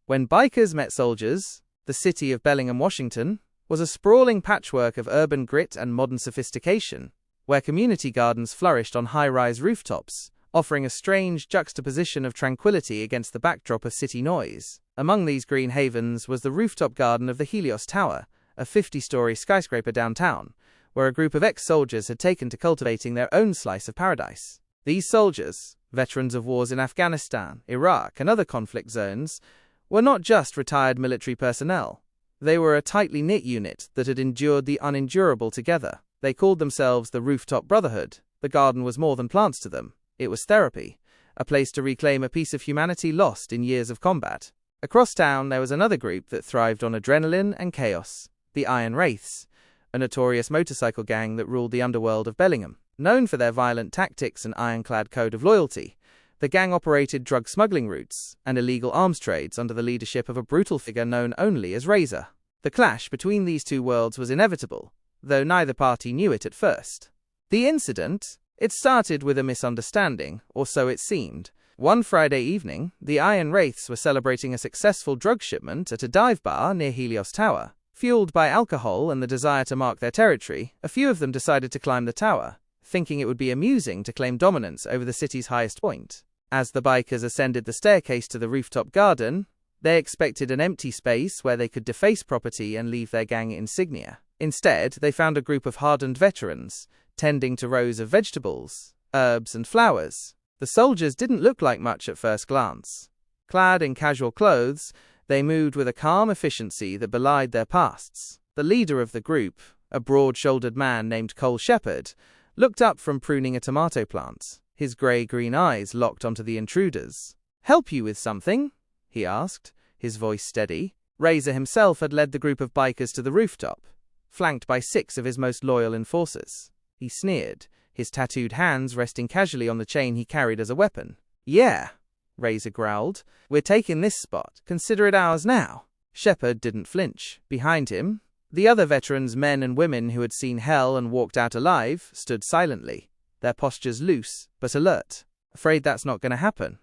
When bikers met soldiers, the city of Bellingham, Washington, was a sprawling patchwork of urban grit and modern sophistication, where community gardens flourished on high-rise rooftops, offering a strange juxtaposition of tranquility against the backdrop of city noise. Among these green havens was the rooftop garden of the Helios Tower, a 50-story skyscraper downtown, where a group of ex-soldiers had taken to cultivating their own slice of paradise. These soldiers, veterans of wars in Afghanistan, Iraq, and other conflict zones, were not just retired military personnel. They were a tightly knit unit that had endured the unendurable together. They called themselves the Rooftop Brotherhood. The garden was more than plants to them. It was therapy, a place to reclaim a piece of humanity lost in years of combat. Across town, there was another group that thrived on adrenaline and chaos, the Iron Wraiths, a notorious motorcycle gang that ruled the underworld of Bellingham. Known for their violent tactics and ironclad code of loyalty, the gang operated drug smuggling routes and illegal arms trades under the leadership of a brutal figure known only as Razor. The clash between these two worlds was inevitable, though neither party knew it at first. The incident? It started with a misunderstanding, or so it seemed. One Friday evening, the Iron Wraiths were celebrating a successful drug shipment at a dive bar near Helios Tower. Fueled by alcohol and the desire to mark their territory, a few of them decided to climb the tower, thinking it would be amusing to claim dominance over the city's highest point. As the bikers ascended the staircase to the rooftop garden, they expected an empty space where they could deface property and leave their gang insignia. Instead, they found a group of hardened veterans, tending to rows of vegetables, herbs, and flowers. The soldiers didn't look like much at first glance. Clad in casual clothes, they moved with a calm efficiency that belied their pasts. The leader of the group, a broad-shouldered man named Cole Shepherd, looked up from pruning a tomato plant. His grey-green eyes locked onto the intruders. "Help you with something?" he asked, his voice steady. Razor himself had led the group of bikers to the rooftop, flanked by 6 of his most loyal enforcers. He sneered, his tattooed hands resting casually on the chain he carried as a weapon. "Yeah," Razor growled. "We're taking this spot. Consider it ours now." Shepherd didn't flinch. Behind him, the other veterans, men and women who had seen hell and walked out alive, stood silently, their postures loose but alert. "Afraid that's not going to happen,"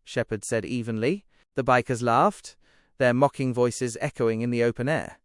Shepherd said evenly. The bikers laughed, their mocking voices echoing in the open air.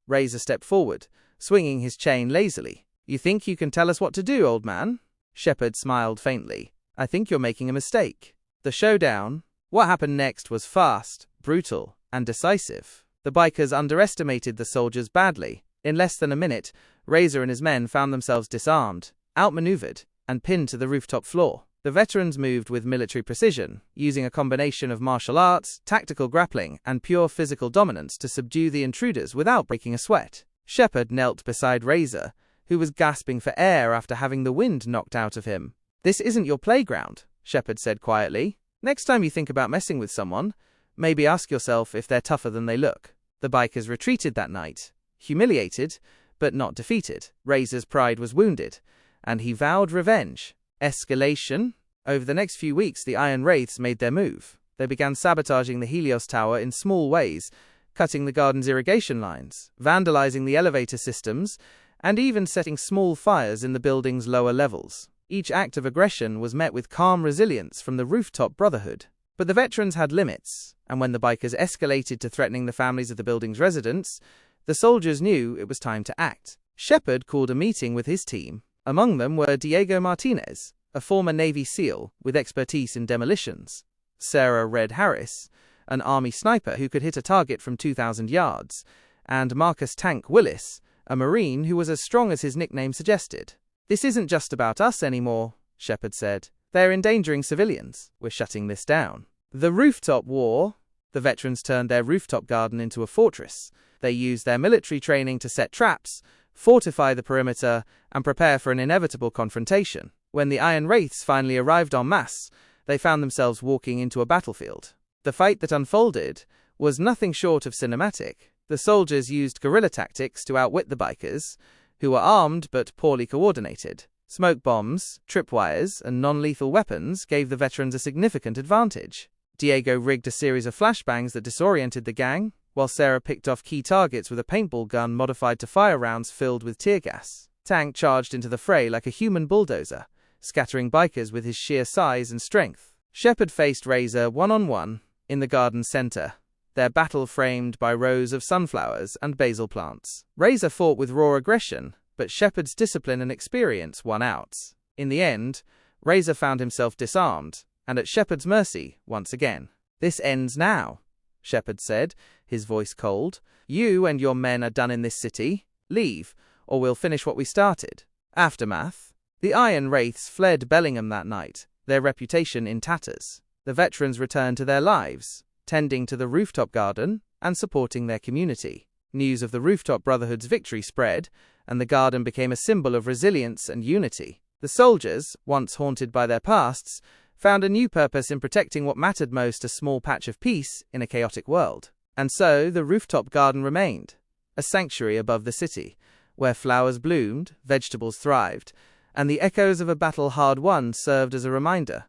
Razor stepped forward, swinging his chain lazily. "You think you can tell us what to do, old man?" Shepherd smiled faintly. "I think you're making a mistake." The showdown, what happened next, was fast, brutal, and decisive. The bikers underestimated the soldiers badly. In less than a minute, Razor and his men found themselves disarmed, outmaneuvered, and pinned to the rooftop floor. The veterans moved with military precision, using a combination of martial arts, tactical grappling, and pure physical dominance to subdue the intruders without breaking a sweat. Shepherd knelt beside Razor, who was gasping for air after having the wind knocked out of him. "This isn't your playground," Shepherd said quietly. "Next time you think about messing with someone, maybe ask yourself if they're tougher than they look." The bikers retreated that night, humiliated, but not defeated. Razor's pride was wounded, and he vowed revenge. Escalation? Over the next few weeks, the Iron Wraiths made their move. They began sabotaging the Helios Tower in small ways, cutting the garden's irrigation lines, vandalizing the elevator systems, and even setting small fires in the building's lower levels. Each act of aggression was met with calm resilience from the Rooftop Brotherhood. But the veterans had limits, and when the bikers escalated to threatening the families of the building's residents, the soldiers knew it was time to act. Shepherd called a meeting with his team. Among them were Diego Martinez, a former Navy SEAL with expertise in demolitions, Sarah Red Harris, an Army sniper who could hit a target from 2,000 yards, and Marcus Tank Willis, a Marine who was as strong as his nickname suggested. "This isn't just about us anymore," Shepherd said. "They're endangering civilians. We're shutting this down." The rooftop war. The veterans turned their rooftop garden into a fortress. They used their military training to set traps, fortify the perimeter, and prepare for an inevitable confrontation. When the Iron Wraiths finally arrived en masse, they found themselves walking into a battlefield. The fight that unfolded was nothing short of cinematic. The soldiers used guerrilla tactics to outwit the bikers, who were armed but poorly coordinated. Smoke bombs, tripwires, and non-lethal weapons gave the veterans a significant advantage. Diego rigged a series of flashbangs that disoriented the gang, while Sarah picked off key targets with a paintball gun modified to fire rounds filled with tear gas. Tank charged into the fray like a human bulldozer, scattering bikers with his sheer size and strength. Shepherd faced Razor one-on-one in the garden center, their battle framed by rows of sunflowers and basil plants. Razor fought with raw aggression, but Shepard's discipline and experience won out. In the end, Razor found himself disarmed, and at Shepard's mercy once again. "This ends now," Shepard said, his voice cold. "You and your men are done in this city. Leave, or we'll finish what we started." Aftermath. The Iron Wraiths fled Bellingham that night, their reputation in tatters. The veterans returned to their lives, tending to the rooftop garden and supporting their community. News of the Rooftop Brotherhood's victory spread, and the garden became a symbol of resilience and unity. The soldiers, once haunted by their pasts, found a new purpose in protecting what mattered most, a small patch of peace in a chaotic world. And so the rooftop garden remained, a sanctuary above the city, where flowers bloomed, vegetables thrived, and the echoes of a battle hard won served as a reminder.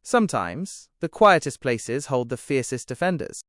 Sometimes, the quietest places hold the fiercest defenders.